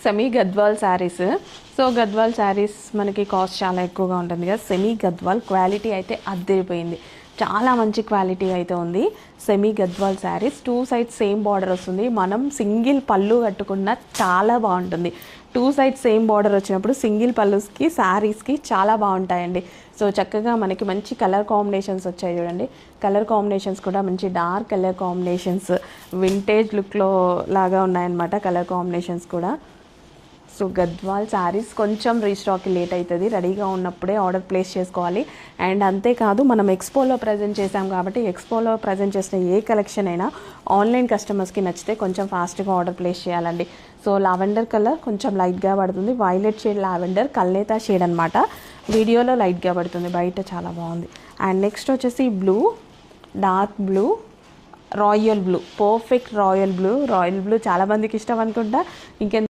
Semi Gadwal saris. So Gadwal saris మనకి cost చాలా ఎక్కువగా ఉంటుంది కదా. సెమీ గద్వాల్ క్వాలిటీ అయితే అద్దరిపోయింది, చాలా మంచి క్వాలిటీ అయితే ఉంది. Semi Gadwal saris 2 sides same border వస్తుంది. మనం సింగిల్ పళ్ళు కట్టుకున్న చాలా బాగుంటుంది. 2 సైడ్స్ సేమ్ బార్డర్ వచ్చినప్పుడు సింగిల్ పళ్ళుస్కి శారీస్కి చాలా బాగుంటాయండి. సో చక్కగా మనకి మంచి కలర్ కాంబినేషన్స్ వచ్చాయి చూడండి. కలర్ కాంబినేషన్స్ కూడా మంచి డార్క్ కలర్ కాంబినేషన్స్, వింటేజ్ లుక్లో లాగా ఉన్నాయన్నమాట కలర్ కాంబినేషన్స్ కూడా. సో గద్వాల్ శారీస్ కొంచెం రీస్టాక్కి లేట్ అవుతుంది, రెడీగా ఉన్నప్పుడే ఆర్డర్ ప్లేస్ చేసుకోవాలి. అండ్ అంతేకాదు మనం ఎక్స్పోలో ప్రజెంట్ చేసాం కాబట్టి ఎక్స్పోలో ప్రజెంట్ చేసిన ఏ కలెక్షన్ అయినా ఆన్లైన్ కస్టమర్స్కి నచ్చితే కొంచెం ఫాస్ట్గా ఆర్డర్ ప్లేస్ చేయాలండి. సో లావెండర్ కలర్ కొంచెం లైట్గా పడుతుంది, వైలెట్ షేడ్ లావెండర్, కల్నేతా షేడ్ అనమాట. వీడియోలో లైట్గా పడుతుంది, బయట చాలా బాగుంది. అండ్ నెక్స్ట్ వచ్చేసి blue, dark blue, royal blue, perfect royal blue. Royal blue చాలామందికి ఇష్టం అనుకుంటా. ఇంకెంత